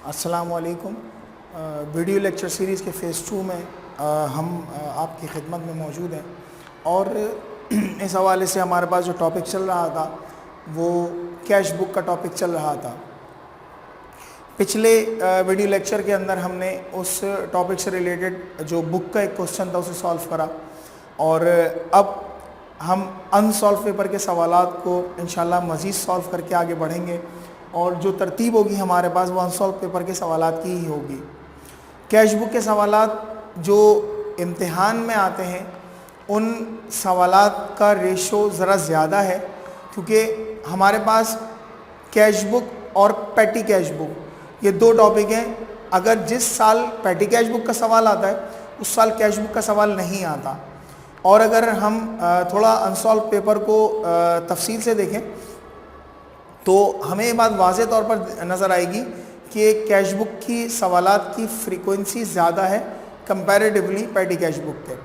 अस्सलाम वालेकुम। Video lecture series के फ़ेज़ 2 में हम आपकी खिदमत में मौजूद हैं और इस हवाले से हमारे पास जो टॉपिक चल रहा था वो कैश बुक का टॉपिक चल रहा था। पिछले वीडियो लेक्चर के अंदर हमने उस टॉपिक से रिलेटेड जो बुक का एक क्वेश्चन था उसे सॉल्व करा और अब हम अनसॉल्व पेपर के सवालात को इंशाल्लाह मज़ीद सॉल्व करके आगे बढ़ेंगे और जो तरतीब होगी हमारे पास वो अनसॉल्व पेपर के सवालात की ही होगी। कैश बुक के सवालात जो इम्तिहान में आते हैं उन सवालात का रेशो ज़रा ज़्यादा है क्योंकि हमारे पास कैश बुक और पेटी कैश बुक ये दो टॉपिक हैं। अगर जिस साल पेटी कैश बुक का सवाल आता है उस साल कैश बुक का सवाल नहीं आता। और अगर हम थोड़ा अनसॉल्व पेपर को तफसील से देखें तो हमें ये बात वाज़े तौर पर नज़र आएगी कि कैश बुक की सवालात की फ्रीक्वेंसी ज़्यादा है कंपैरेटिवली पेटी कैश बुक के।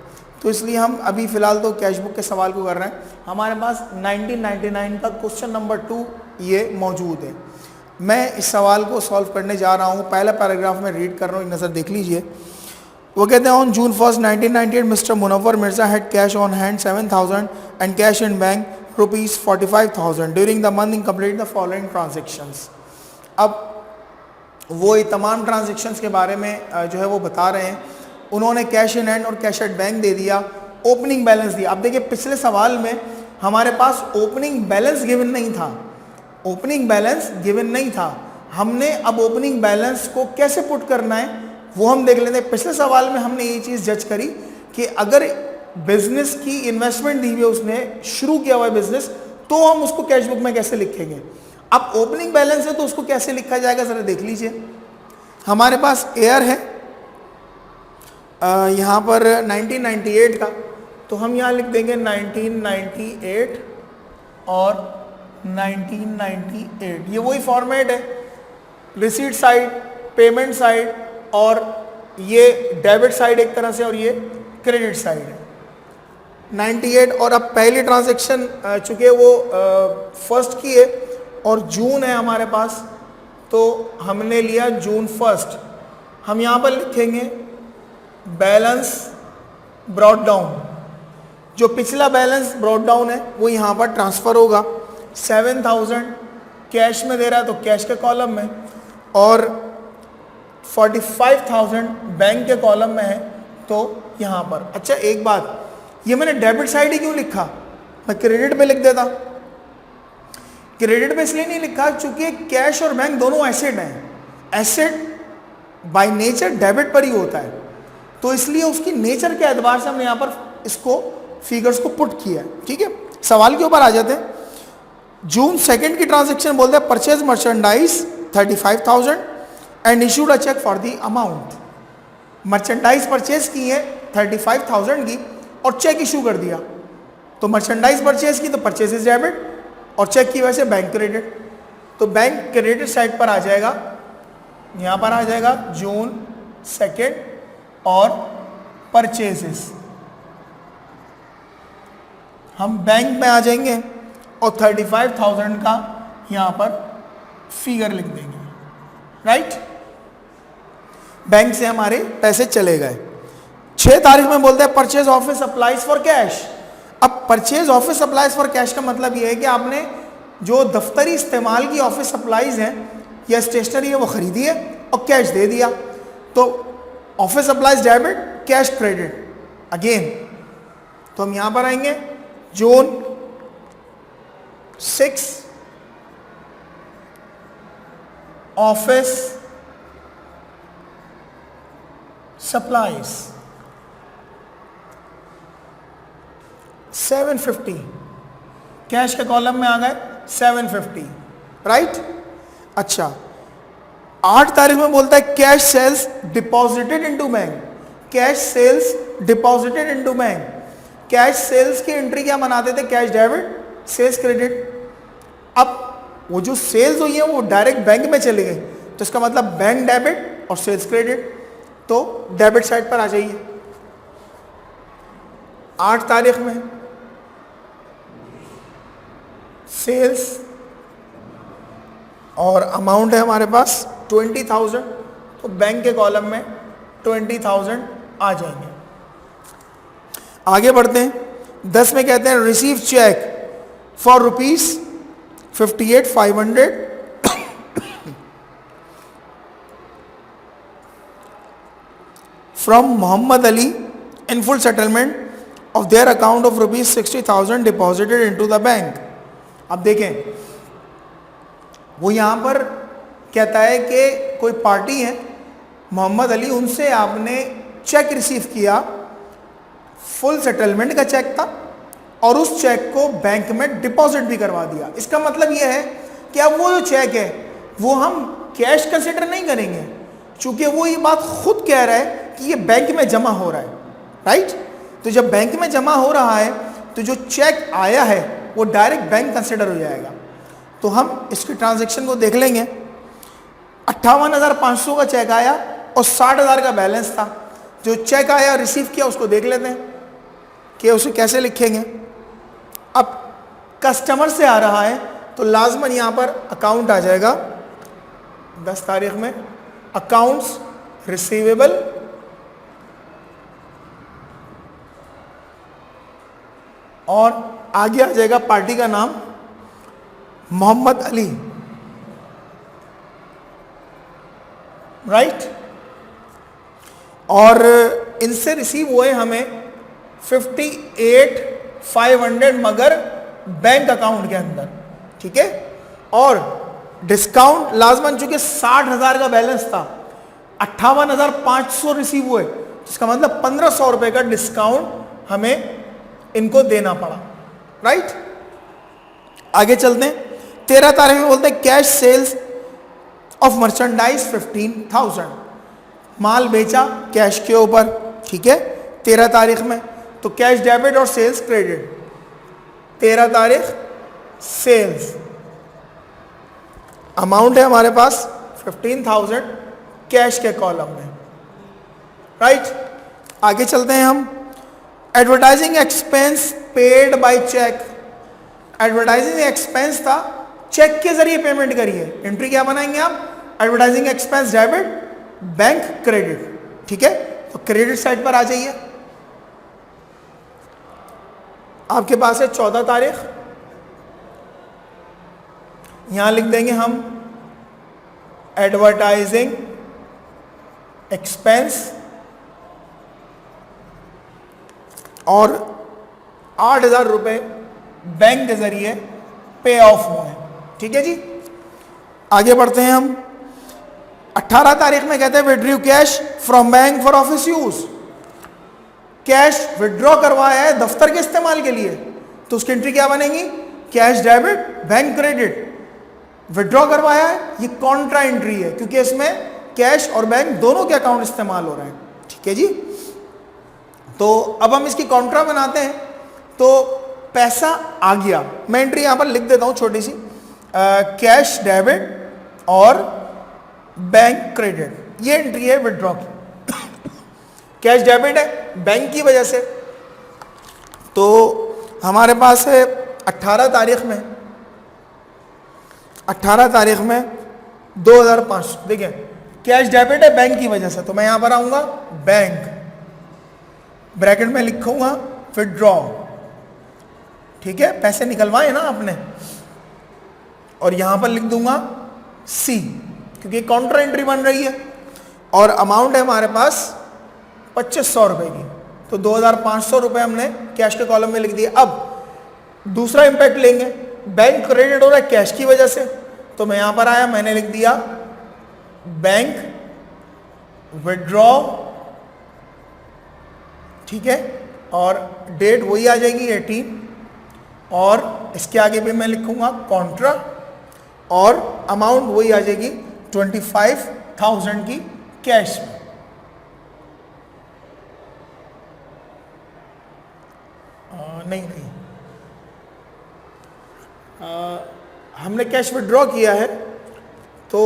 तो इसलिए हम अभी फ़िलहाल तो कैश बुक के सवाल को कर रहे हैं। हमारे पास 1999 का क्वेश्चन नंबर 2 ये मौजूद है। मैं इस सवाल को सॉल्व करने जा रहा हूँ। पहला पैराग्राफ में रीड कर रहा हूँ, एक नज़र देख लीजिए। वो कहते हैं on June 1, 1998 mister Munawwar Mirza had cash on hand 7,000 and cash in bank rupees 45,000 during the month in complete the following transactions. अब वो ये तमाम ट्रांजेक्शन्स के बारे में जो है वो बता रहे हैं। उन्होंने कैश इन हैंड और कैश एट बैंक दे दिया, ओपनिंग बैलेंस दिया। अब देखिए पिछले सवाल में हमारे पास ओपनिंग बैलेंस गिवन नहीं था, ओपनिंग बैलेंस गिवन नहीं था। हमने अब ओपनिंग बैलेंस को कैसे पुट करना है वो हम देख लेते हैं। पिछले सवाल में हमने ये चीज़ जज करी कि अगर बिजनेस की इन्वेस्टमेंट दी हुई है, उसने शुरू किया हुआ है बिजनेस, तो हम उसको कैश बुक में कैसे लिखेंगे। अब ओपनिंग बैलेंस है तो उसको कैसे लिखा जाएगा ज़रा देख लीजिए। हमारे पास एयर है यहाँ पर 1998 का, तो हम यहाँ लिख देंगे 1998 और 1998। ये वही फॉर्मेट है, रिसीट साइड, पेमेंट साइड और ये डेबिट साइड एक तरह से और ये क्रेडिट साइड है 98। और अब पहली ट्रांजैक्शन चूँकि वो फर्स्ट की है और जून है हमारे पास, तो हमने लिया जून 1। हम यहाँ पर लिखेंगे बैलेंस ब्रॉट डाउन। जो पिछला बैलेंस ब्रॉट डाउन है वो यहाँ पर ट्रांसफ़र होगा। 7,000 कैश में दे रहा है तो कैश के कॉलम में और 45,000 बैंक के कॉलम में है तो यहाँ पर। अच्छा एक बात, ये मैंने डेबिट साइड ही क्यों लिखा, मैं क्रेडिट पे लिख देता। क्रेडिट पे इसलिए नहीं लिखा क्योंकि कैश और बैंक दोनों एसेट हैं। एसेट बाय नेचर डेबिट पर ही होता है, तो इसलिए उसकी नेचर के एतबार से हमने यहाँ पर इसको फिगर्स को पुट किया है। ठीक है, सवाल के ऊपर आ जाते हैं। जून 2 की ट्रांजेक्शन बोलते हैं purchase merchandise 35,000 and issued a cheque for the amount. Merchandise purchase की है 35,000 की और चेक इशू कर दिया। तो मर्चेंडाइज परचेज की तो परचेज इज डेबिट और चेक की वजह से बैंक क्रेडिट। तो बैंक क्रेडिट साइड पर आ जाएगा, यहाँ पर आ जाएगा जून 2 और परचेजेस। हम बैंक में आ जाएंगे और 35,000 का यहाँ पर फिगर लिख देंगे। राइट, बैंक से हमारे पैसे चले गए। 6 तारीख में बोलते हैं purchase office supplies for cash. अब purchase office supplies for cash का मतलब ये है कि आपने जो दफ्तरी इस्तेमाल की ऑफिस सप्लाईज हैं या स्टेशनरी है वो खरीदी है और कैश दे दिया। तो office supplies debit, cash credit again. तो हम यहाँ पर आएंगे जून 6 ऑफिस सप्लाईज 750, कैश के कॉलम में आ गए 750। राइट। अच्छा 8 तारीख में बोलता है cash sales deposited into bank. Cash sales deposited into bank. Cash sales की एंट्री क्या बनाते थे, कैश डेबिट सेल्स क्रेडिट। अब वो जो सेल्स हुई है वो डायरेक्ट बैंक में चले गए, तो इसका मतलब बैंक डेबिट और सेल्स क्रेडिट। तो डेबिट साइड पर आ जाइए। 8 तारीख में सेल्स और अमाउंट है हमारे पास 20,000, तो बैंक के कॉलम में 20,000 आ जाएंगे। आगे बढ़ते हैं। 10 में कहते हैं receive cheque for ₹58,500 from Mohammad Ali in full settlement of their account of ₹60,000 deposited into the bank. अब देखें, वो यहाँ पर कहता है कि कोई पार्टी है मोहम्मद अली, उनसे आपने चेक रिसीव किया, फुल सेटलमेंट का चेक था, और उस चेक को बैंक में डिपॉजिट भी करवा दिया। इसका मतलब यह है कि अब वो जो चेक है वो हम कैश कंसिडर नहीं करेंगे, चूंकि वो ये बात खुद कह रहा है कि ये बैंक में जमा हो रहा है, राइट। तो जब बैंक में जमा हो रहा है तो जो चेक आया है वो डायरेक्ट बैंक कंसिडर हो जाएगा। तो हम इसकी ट्रांजैक्शन को देख लेंगे। 58,500 का चेक आया और 60,000 का बैलेंस था। जो चेक आया रिसीव किया उसको देख लेते हैं कि उसे कैसे लिखेंगे। अब कस्टमर से आ रहा है तो लाजमन यहाँ पर अकाउंट आ जाएगा 10 तारीख में, अकाउंट्स रिसीवेबल, और आगे आ जाएगा पार्टी का नाम मोहम्मद अली, राइट। और इनसे रिसीव हुए हमें 58,500 मगर बैंक अकाउंट के अंदर, ठीक है। और डिस्काउंट लाजमन चूंकि 60,000 का बैलेंस था, 58,500 रिसीव हुए, जिसका मतलब 1,500 रुपए का डिस्काउंट हमें इनको देना पड़ा, राइट। आगे चलते हैं। 13 तारीख में बोलते हैं कैश सेल्स ऑफ मर्चेंडाइज 15,000, माल बेचा कैश के ऊपर, ठीक है, 13 तारीख में। तो कैश डेबिट और सेल्स क्रेडिट। 13 तारीख सेल्स, अमाउंट है हमारे पास 15,000 कैश के कॉलम में, राइट। आगे चलते हैं हम। Advertising expense paid by cheque, advertising expense था, चेक के जरिए पेमेंट करिए। एंट्री क्या बनाएंगे आप? Advertising expense debit, bank credit, ठीक है। तो क्रेडिट साइड पर आ जाइए। आपके पास है 14 तारीख, यहां लिख देंगे हम एडवर्टाइजिंग एक्सपेंस, और 8,000 रुपए बैंक के जरिए पे ऑफ हुए हैं, ठीक है जी। आगे बढ़ते हैं हम। 18 तारीख में कहते हैं withdraw cash from bank for office use, cash withdraw करवाया है दफ्तर के इस्तेमाल के लिए, तो उसकी एंट्री क्या बनेगी? Cash debit, bank credit. Withdraw करवाया है, ये कॉन्ट्रा एंट्री है, क्योंकि इसमें कैश और बैंक दोनों के अकाउंट इस्तेमाल हो रहे हैं, ठीक है जी। तो अब हम इसकी कॉन्ट्रा बनाते हैं। तो पैसा आ गया, मैं एंट्री यहां पर लिख देता हूं छोटी सी, कैश डेबिट और बैंक क्रेडिट, ये एंट्री है विड्रॉ की। कैश डेबिट है बैंक की वजह से, तो हमारे पास है 18 तारीख में, 18 तारीख में 2,500, देखिए कैश डेबिट है बैंक की वजह से, तो मैं यहां पर आऊंगा बैंक, ब्रैकेट में लिखूंगा विड्रॉ, ठीक है, पैसे निकलवाए ना आपने, और यहां पर लिख दूंगा सी, क्योंकि काउंटर एंट्री बन रही है, और अमाउंट है हमारे पास 2,500 रुपए की, तो 2,500 रुपए हमने कैश के कॉलम में लिख दिए। अब दूसरा इंपैक्ट लेंगे, बैंक क्रेडिट हो रहा है कैश की वजह से, तो मैं यहां पर आया, मैंने लिख दिया बैंक विड्रॉ, ठीक है, और डेट वही आ जाएगी 18, और इसके आगे भी मैं लिखूंगा कॉन्ट्रा, और अमाउंट वही आ जाएगी 25,000 की कैश में। नहीं हमने कैश विड्रॉ किया है, तो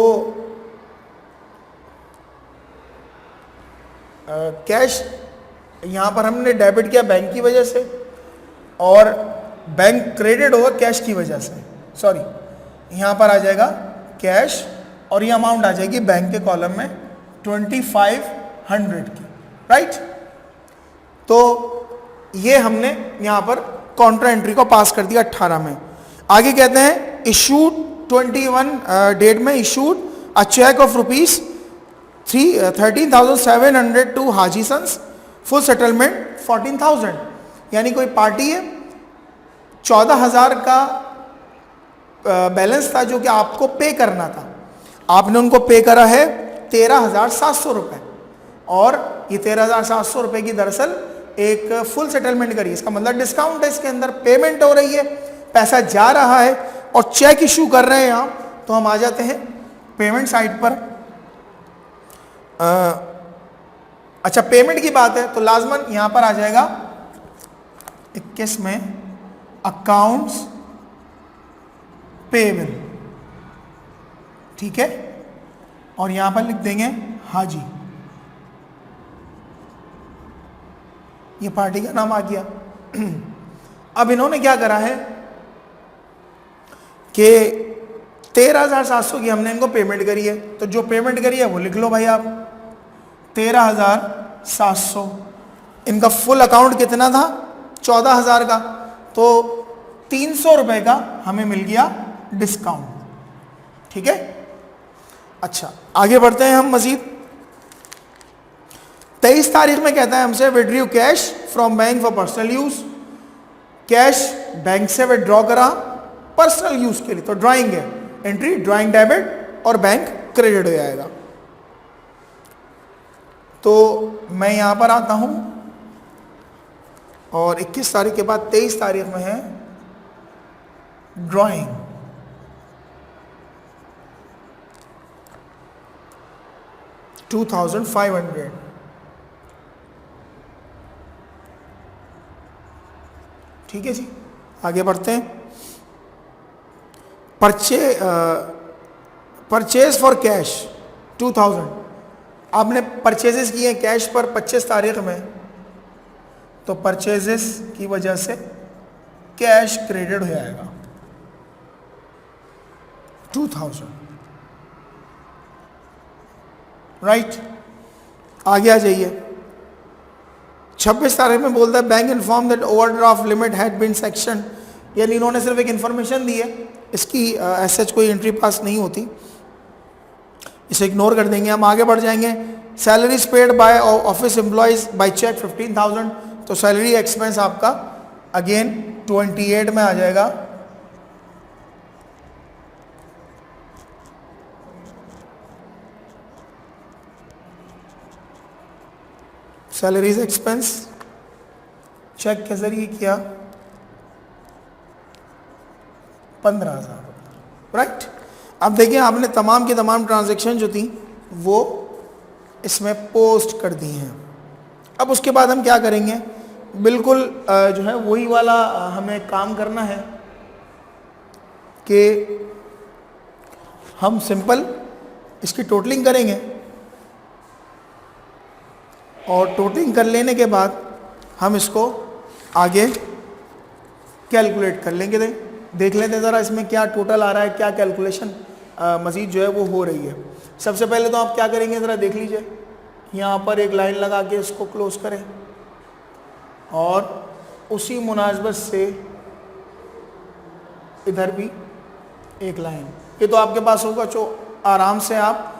कैश यहां पर हमने डेबिट किया बैंक की वजह से, और बैंक क्रेडिट होगा कैश की वजह से, सॉरी, यहां पर आ जाएगा कैश और ये अमाउंट आ जाएगी बैंक के कॉलम में 2500 की, राइट। तो ये हमने यहाँ पर काउंटर एंट्री को पास कर दिया 18 में। आगे कहते हैं इशूड 21 डेट में issued a cheque of rupees 13,700 to Haji Sons, full settlement 14,000। यानी कोई पार्टी है, 14,000 का बैलेंस था जो कि आपको पे करना था, आपने उनको पे करा है 13,700 रुपये, और ये 13,700 रुपये की दरअसल एक फुल सेटलमेंट करी। इसका मतलब डिस्काउंट है, इसके अंदर पेमेंट हो रही है, पैसा जा रहा है और चेक इशू कर रहे हैं आप। तो हम आ जाते हैं पेमेंट साइड पर। अच्छा, पेमेंट की बात है तो लाजमन यहां पर आ जाएगा 21 में अकाउंट्स पेबल, ठीक है, और यहां पर लिख देंगे हाजी, ये पार्टी का नाम आ गया। अब इन्होंने क्या करा है कि 13,700 की हमने इनको पेमेंट करी है, तो जो पेमेंट करी है वो लिख लो भाई आप, 13,700। इनका फुल अकाउंट कितना था, 14,000 का, तो 300 रुपए का हमें मिल गया डिस्काउंट, ठीक है। अच्छा, आगे बढ़ते हैं हम मजीद। 23 तारीख में कहता है हमसे withdraw cash from bank for personal use, cash bank से विड्रॉ करा पर्सनल यूज के लिए, तो ड्राइंग है, एंट्री ड्राइंग डेबिट और बैंक क्रेडिट हो जाएगा। तो मैं यहां पर आता हूं और 21 तारीख के बाद 23 तारीख में है ड्राइंग, $2,500, ठीक है जी। आगे बढ़ते हैं। परचेज फॉर कैश 2,000, आपने परचेजेस किए कैश पर 25 तारीख में, तो परचेजेस की वजह से कैश क्रेडिट हो जाएगा 2,000, राइट। आगे आ जाइए। 26 तारीख में बोलता है bank inform that overdraft limit had been sanction, यानी इन्होंने सिर्फ एक इन्फॉर्मेशन दी है, इसकी एसएच कोई एंट्री पास नहीं होती, इसे इग्नोर कर देंगे। हम आगे बढ़ जाएंगे। Salaries paid by office employees by cheque 15,000, तो सैलरी एक्सपेंस आपका अगेन 28 में आ जाएगा। सैलरीज एक्सपेंस चेक के जरिए किया 15,000, राइट। अब देखिए आपने तमाम की तमाम ट्रांजैक्शन जो थी वो इसमें पोस्ट कर दी हैं। अब उसके बाद हम क्या करेंगे, बिल्कुल जो है वही वाला हमें काम करना है कि हम सिंपल इसकी टोटलिंग करेंगे और टोटलिंग कर लेने के बाद हम इसको आगे कैलकुलेट कर लेंगे। देख लेते हैं ज़रा इसमें क्या टोटल आ रहा है, क्या कैलकुलेशन मज़ीद जो है वो हो रही है। सबसे पहले तो आप क्या करेंगे ज़रा देख लीजिए, यहाँ पर एक लाइन लगा के इसको क्लोज करें और उसी मुनासबत से इधर भी एक लाइन, ये तो आपके पास होगा जो आराम से आप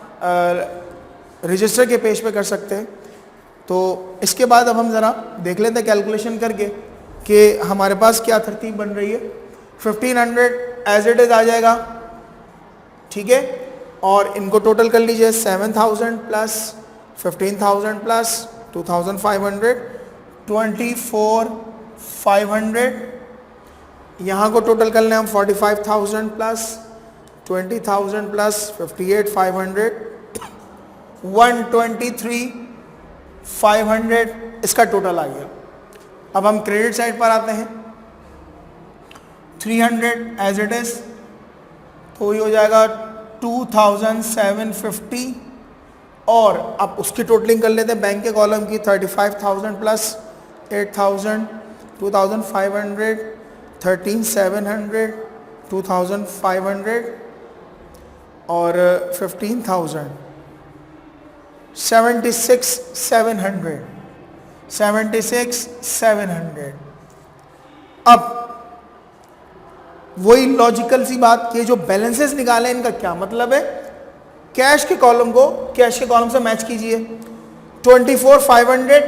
रजिस्टर के पेज पे कर सकते हैं। तो इसके बाद अब हम ज़रा देख लेते हैं कैलकुलेशन करके कि हमारे पास क्या तरतीब बन रही है। 1500 एज इट इज़ आ जाएगा, ठीक है, और इनको टोटल कर लीजिए 7,000 प्लस 15,000 प्लस 2,500 24,500, यहाँ को टोटल कर लें हम 45,000 प्लस 20,000 प्लस 58,500 123,500 इसका टोटल आ गया। अब हम क्रेडिट साइड पर आते हैं। 300 एज इट इज़, तो ये हो जाएगा 2,750 और अब उसकी टोटलिंग कर लेते हैं बैंक के कॉलम की। 35,000 प्लस 8,000 2,500 13,700 2,500 और 15,000, 76,700, 76,700। अब वही लॉजिकल सी बात कि जो बैलेंसेस निकाले इनका क्या मतलब है, कैश के कॉलम को कैश के कॉलम से मैच कीजिए। 24,500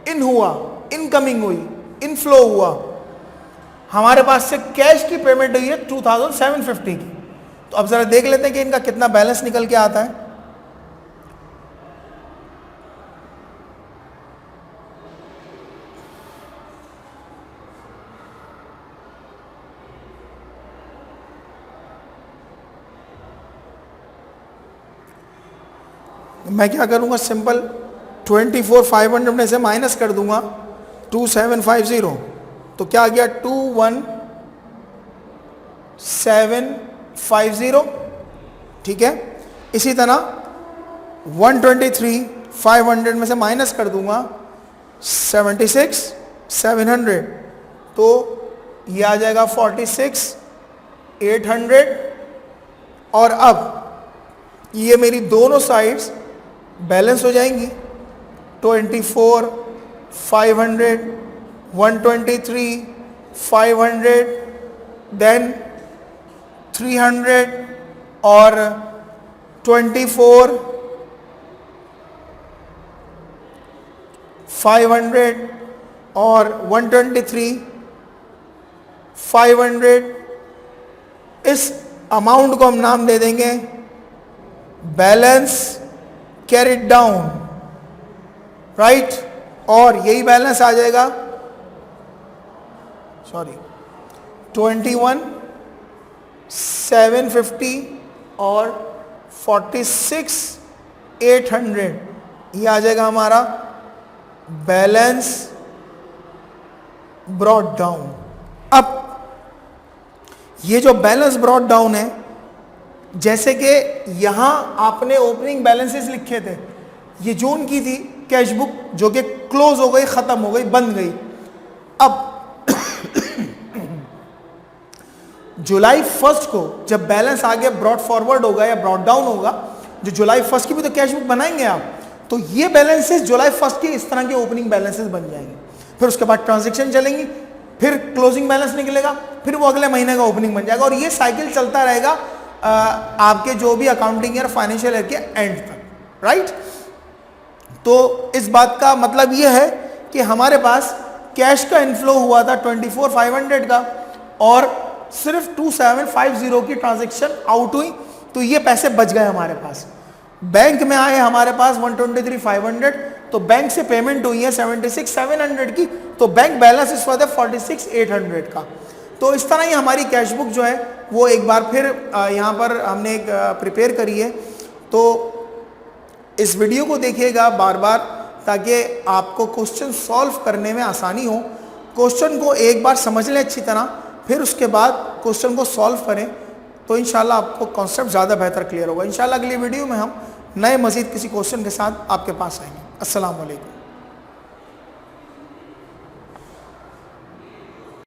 इन हुआ, इनकमिंग हुई, इनफ्लो हुआ, हमारे पास से कैश की पेमेंट हुई है 2,750 की। तो अब जरा देख लेते हैं कि इनका कितना बैलेंस निकल के आता है। मैं क्या करूंगा, सिंपल 24,500 में से माइनस कर दूंगा 2,750, तो क्या आ गया 21,750। ठीक है, इसी तरह 123,500 में से माइनस कर दूंगा 76,700, तो ये आ जाएगा 46,800। और अब ये मेरी दोनों साइड्स बैलेंस हो जाएंगी। 24,500, 123,500, देन 300 और 24,500 और 123,500। इस अमाउंट को हम नाम दे देंगे बैलेंस कैरिड डाउन, राइट। और यही बैलेंस आ जाएगा 21,750 और 46,800, ये आ जाएगा हमारा बैलेंस ब्रॉट डाउन। अब ये जो बैलेंस ब्रॉट डाउन है, जैसे कि यहां आपने ओपनिंग बैलेंसेस लिखे थे, ये जून की थी कैश बुक जो कि क्लोज हो गई, खत्म हो गई, बंद गई। अब जुलाई 1 को जब बैलेंस आगे ब्रॉड फॉरवर्ड होगा या ब्रॉड डाउन होगा, जो जुलाई 1 की भी तो कैश बुक बनाएंगे आप, तो ये बैलेंसेस जुलाई 1 के इस तरह के ओपनिंग बैलेंसेस बन जाएंगे। फिर उसके बाद ट्रांजैक्शन चलेंगी, फिर क्लोजिंग बैलेंस निकलेगा, फिर वो अगले महीने का ओपनिंग बन जाएगा, और ये साइकिल चलता रहेगा आपके जो भी अकाउंटिंग ईयर, फाइनेंशियल ईयर के एंड तक, राइट। तो इस बात का मतलब ये है कि हमारे पास कैश का इनफ्लो हुआ था 24,500 का, और सिर्फ 2,750 की ट्रांजैक्शन आउट हुई, तो ये पैसे बच गए हमारे पास। बैंक में आए हमारे पास 123,500, तो बैंक से पेमेंट हुई है 76,700 की, तो बैंक बैलेंस इस वक्त है 46,800 का। तो इस तरह ही हमारी कैश बुक जो है वो एक बार फिर यहाँ पर हमने एक प्रिपेयर करी है। तो इस वीडियो को देखिएगा बार बार, ताकि आपको क्वेश्चन सॉल्व करने में आसानी हो। क्वेश्चन को एक बार समझ लें अच्छी तरह, फिर उसके बाद क्वेश्चन को सॉल्व करें, तो इंशाल्लाह आपको कॉन्सेप्ट ज़्यादा बेहतर क्लियर होगा। इंशाल्लाह अगली वीडियो में हम नए मज़ीद किसी क्वेश्चन के साथ आपके पास आएंगे। अस्सलाम वालेकुम।